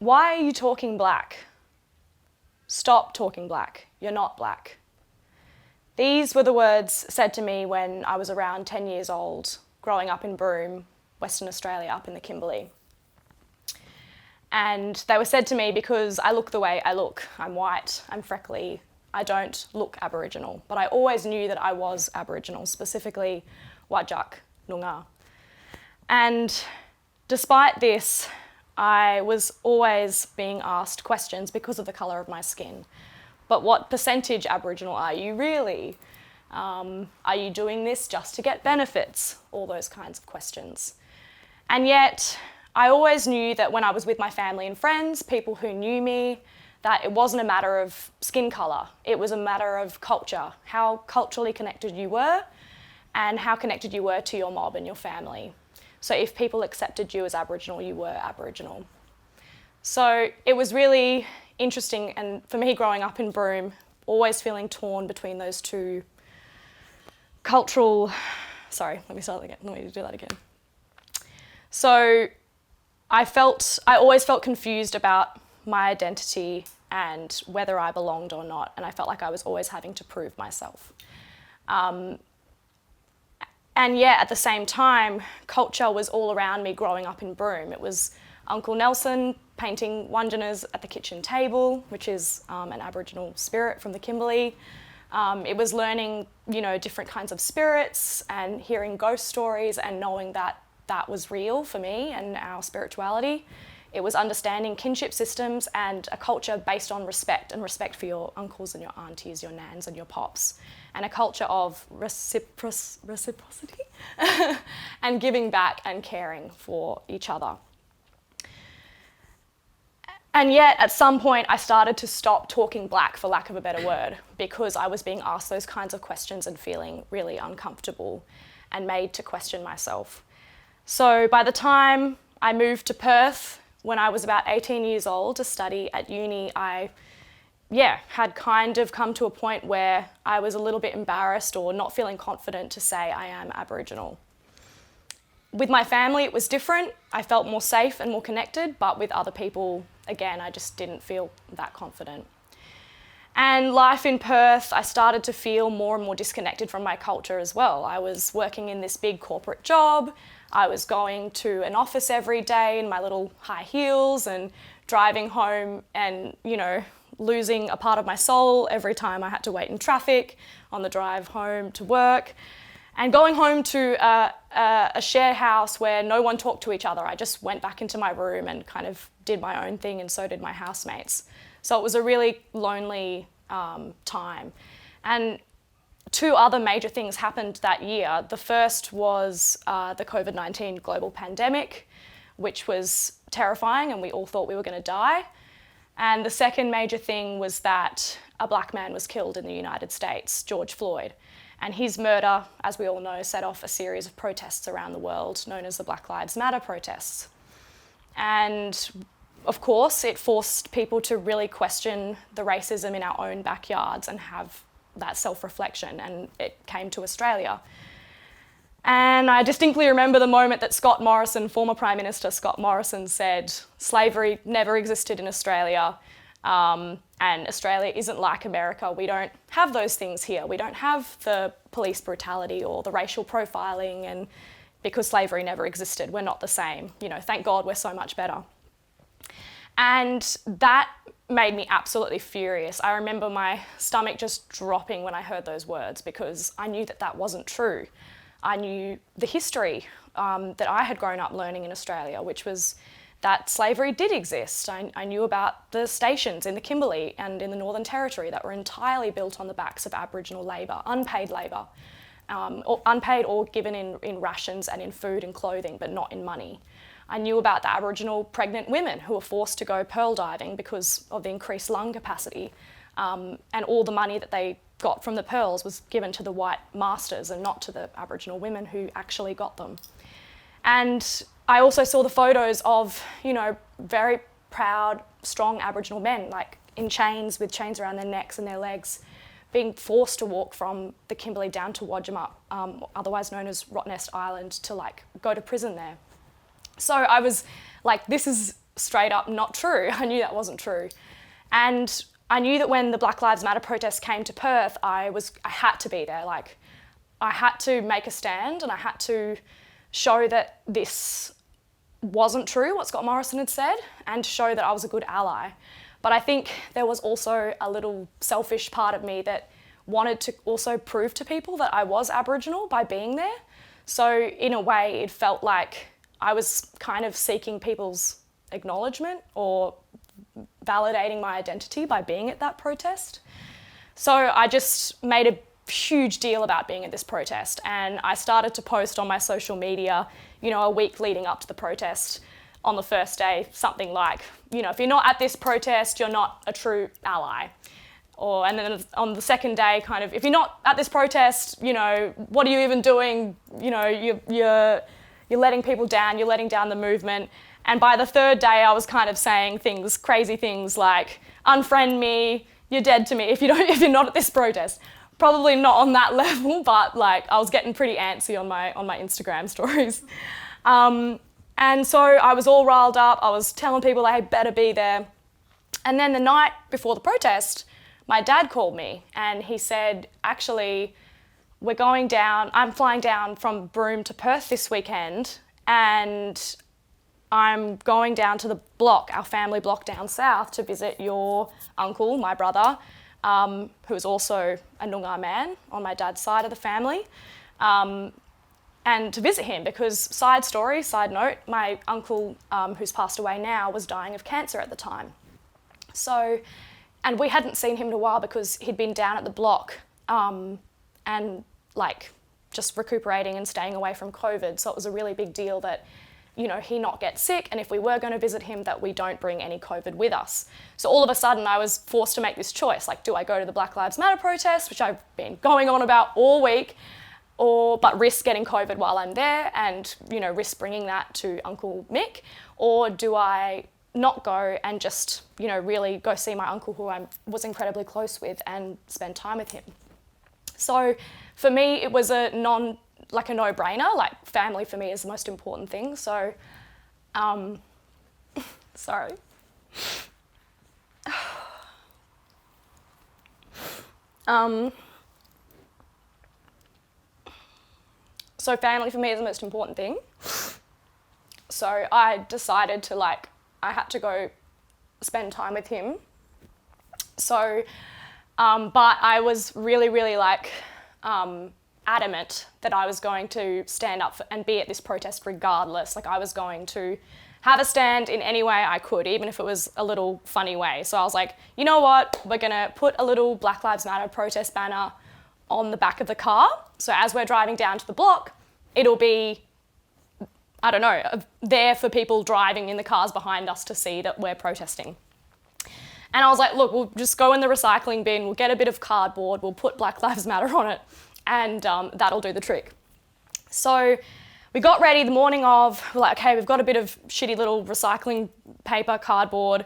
Why are you talking black? Stop talking black. You're not black. These were the words said to me when I was around 10 years old, growing up in Broome, Western Australia, up in the Kimberley. And they were said to me because I look the way I look. I'm white, I'm freckly, I don't look Aboriginal. But I always knew that I was Aboriginal, specifically Whadjuk Noongar. And despite this, I was always being asked questions because of the colour of my skin. But what percentage Aboriginal are you really? Are you doing this just to get benefits? All those kinds of questions. And yet, I always knew that when I was with my family and friends, people who knew me, that it wasn't a matter of skin colour. It was a matter of culture, how culturally connected you were and how connected you were to your mob and your family. So if people accepted you as Aboriginal, you were Aboriginal. So it was really interesting, and for me growing up in Broome, always feeling torn between those two cultural... Sorry, let me do that again. So I always felt confused about my identity and whether I belonged or not, and I felt like I was always having to prove myself. And yet, at the same time, culture was all around me growing up in Broome. It was Uncle Nelson painting Wandjinas at the kitchen table, which is an Aboriginal spirit from the Kimberley. It was learning, different kinds of spirits and hearing ghost stories and knowing that that was real for me and our spirituality. It was understanding kinship systems and a culture based on respect, and respect for your uncles and your aunties, your nans and your pops, and a culture of reciprocity and giving back and caring for each other. And yet, at some point, I started to stop talking black, for lack of a better word, because I was being asked those kinds of questions and feeling really uncomfortable and made to question myself. So by the time I moved to Perth, when I was about 18 years old to study at uni, I had kind of come to a point where I was a little bit embarrassed or not feeling confident to say I am Aboriginal. With my family, it was different. I felt more safe and more connected, but with other people, again, I just didn't feel that confident. And life in Perth, I started to feel more and more disconnected from my culture as well. I was working in this big corporate job. I was going to an office every day in my little high heels and driving home and, losing a part of my soul every time I had to wait in traffic on the drive home to work. And going home to a share house where no one talked to each other. I just went back into my room and kind of did my own thing, and so did my housemates. So it was a really lonely time. And two other major things happened that year. The first was the COVID-19 global pandemic, which was terrifying, and we all thought we were going to die. And the second major thing was that a black man was killed in the United States, George Floyd. And his murder, as we all know, set off a series of protests around the world known as the Black Lives Matter protests. And of course, it forced people to really question the racism in our own backyards and have that self-reflection, and it came to Australia. And I distinctly remember the moment that Scott Morrison, former Prime Minister Scott Morrison, said slavery never existed in Australia, and Australia isn't like America. We don't have those things here. We don't have the police brutality or the racial profiling, and because slavery never existed, we're not the same. Thank God we're so much better. And that made me absolutely furious. I remember my stomach just dropping when I heard those words, because I knew that that wasn't true. I knew the history that I had grown up learning in Australia, which was that slavery did exist. I knew about the stations in the Kimberley and in the Northern Territory that were entirely built on the backs of Aboriginal labour, unpaid labour, or unpaid or given in rations and in food and clothing, but not in money. I knew about the Aboriginal pregnant women who were forced to go pearl diving because of the increased lung capacity, and all the money that they got from the pearls was given to the white masters and not to the Aboriginal women who actually got them. And I also saw the photos of, very proud, strong Aboriginal men, like in chains, with chains around their necks and their legs, being forced to walk from the Kimberley down to Wodjuma, otherwise known as Rottnest Island, to go to prison there. So I was like, this is straight up not true. I knew that wasn't true. And I knew that when the Black Lives Matter protests came to Perth, I had to be there. Like, I had to make a stand, and I had to show that this wasn't true, what Scott Morrison had said, and show that I was a good ally. But I think there was also a little selfish part of me that wanted to also prove to people that I was Aboriginal by being there. So in a way, it felt like I was kind of seeking people's acknowledgement or validating my identity by being at that protest. So I just made a huge deal about being at this protest, and I started to post on my social media, a week leading up to the protest, on the first day, something like, if you're not at this protest, you're not a true ally. And then on the second day, kind of, if you're not at this protest, what are you even doing? You're letting people down, you're letting down the movement. And by the third day, I was kind of saying crazy things like, unfriend me, you're dead to me if you're not at this protest. Probably not on that level, but like I was getting pretty antsy on my Instagram stories. And so I was all riled up. I was telling people they had better be there. And then the night before the protest, my dad called me and he said, actually, I'm flying down from Broome to Perth this weekend, and I'm going down to the block, our family block down south, to visit your uncle, my brother, who is also a Noongar man on my dad's side of the family, and to visit him because, side note, my uncle, who's passed away now, was dying of cancer at the time. So, and we hadn't seen him in a while because he'd been down at the block and like just recuperating and staying away from COVID. So it was a really big deal that, he not get sick, and if we were going to visit him, that we don't bring any COVID with us. So all of a sudden I was forced to make this choice, like, do I go to the Black Lives Matter protest, which I've been going on about all week, but risk getting COVID while I'm there and, risk bringing that to Uncle Mick, or do I not go and just, really go see my uncle who I was incredibly close with and spend time with him. So for me, it was a no-brainer. Like, family for me is the most important thing. So, sorry. So family for me is the most important thing. So I decided to I had to go spend time with him. So, but I was really, really adamant that I was going to stand up and be at this protest regardless. Like, I was going to have a stand in any way I could, even if it was a little funny way. So I was like, you know what, we're gonna put a little Black Lives Matter protest banner on the back of the car. So as we're driving down to the block, it'll be, I don't know, there for people driving in the cars behind us to see that we're protesting. And I was like, look, we'll just go in the recycling bin, we'll get a bit of cardboard, we'll put Black Lives Matter on it, and that'll do the trick. So we got ready the morning of, we're like, okay, we've got a bit of shitty little recycling paper, cardboard.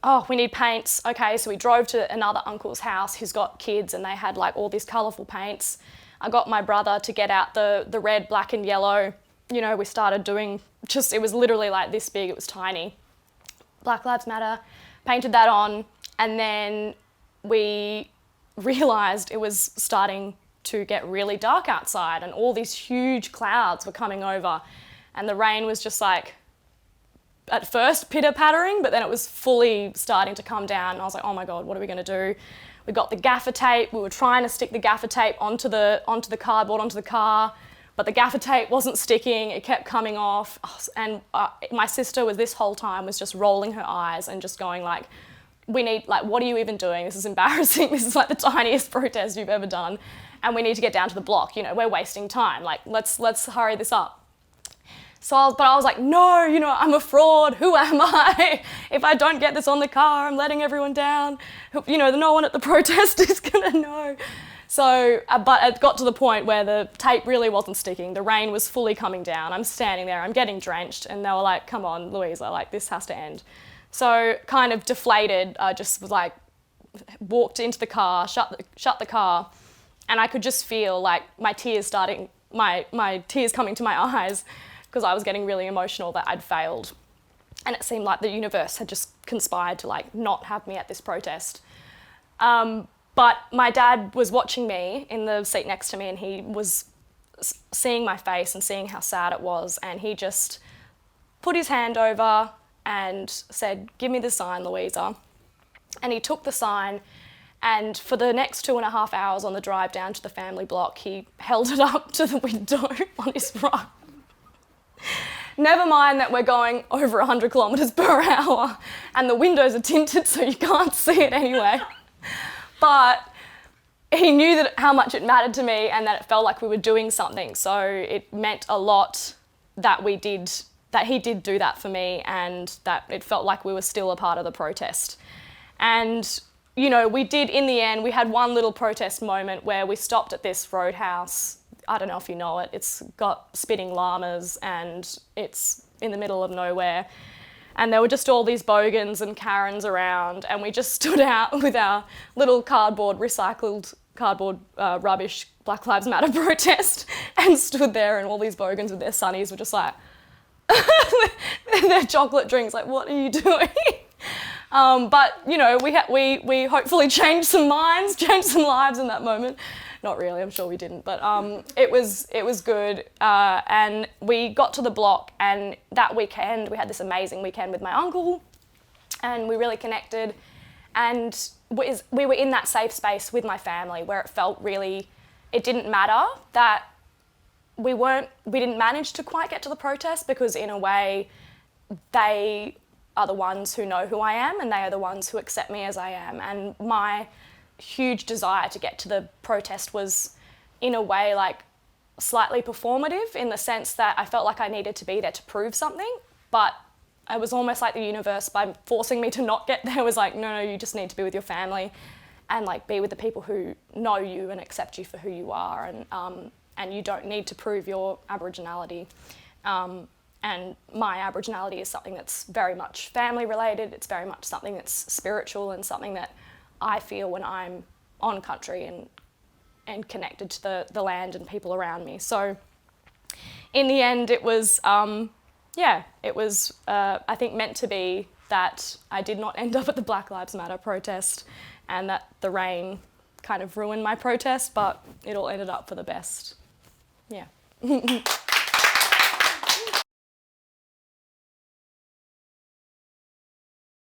Oh, we need paints. Okay, so we drove to another uncle's house who's got kids, and they had all these colourful paints. I got my brother to get out the red, black and yellow. We started doing it was literally like this big, it was tiny. Black Lives Matter, painted that on, and then we realised it was starting to get really dark outside and all these huge clouds were coming over, and the rain was just at first pitter-pattering, but then it was fully starting to come down, and I was like, oh my God, what are we going to do? We got the gaffer tape, we were trying to stick the gaffer tape onto the cardboard, onto the car, but the gaffer tape wasn't sticking, it kept coming off, and my sister was this whole time was just rolling her eyes and just going we need, what are you even doing? This is embarrassing, this is the tiniest protest you've ever done, and we need to get down to the block, we're wasting time, let's hurry this up. So I was like, no, I'm a fraud, who am I? If I don't get this on the car, I'm letting everyone down. No one at the protest is gonna know. So, but it got to the point where the tape really wasn't sticking, the rain was fully coming down, I'm standing there, I'm getting drenched, and they were like, come on, Louisa, this has to end. So, kind of deflated, I just was walked into the car, shut the car, and I could just feel my tears my tears coming to my eyes, because I was getting really emotional that I'd failed. And it seemed like the universe had just conspired to like not have me at this protest. But my dad was watching me in the seat next to me, and he was seeing my face and seeing how sad it was, and he just put his hand over and said, "Give me the sign, Louisa." And he took the sign, and for the next 2.5 hours on the drive down to the family block, he held it up to the window on his right. Never mind that we're going over 100 kilometres per hour and the windows are tinted so you can't see it anyway. But he knew that how much it mattered to me and that it felt like we were doing something. So it meant a lot that he did do that for me, and that it felt like we were still a part of the protest. And, you know, we did, in the end, we had one little protest moment where we stopped at this roadhouse. I don't know if you know it. It's got spitting llamas and it's in the middle of nowhere. And there were just all these bogans and Karens around, and we just stood out with our little recycled cardboard rubbish Black Lives Matter protest and stood there, and all these bogans with their sunnies were just like, their chocolate drinks, like, what are you doing? But, you know, we hopefully changed some minds, changed some lives in that moment. Not really, I'm sure we didn't, but it was good. And we got to the block, and that weekend, we had this amazing weekend with my uncle, and we really connected. And we were in that safe space with my family where it felt really, it didn't matter that we didn't manage to quite get to the protest, because in a way, they are the ones who know who I am, and they are the ones who accept me as I am. And my huge desire to get to the protest was, in a way, like slightly performative, in the sense that I felt like I needed to be there to prove something, but it was almost like the universe, by forcing me to not get there, was like, no, you just need to be with your family and like be with the people who know you and accept you for who you are, and you don't need to prove your Aboriginality. And my Aboriginality is something that's very much family related. It's very much something that's spiritual, and something that I feel when I'm on country and connected to the land and people around me. So in the end, it was, it was, I think, meant to be that I did not end up at the Black Lives Matter protest, and that the rain kind of ruined my protest, but it all ended up for the best. Yeah.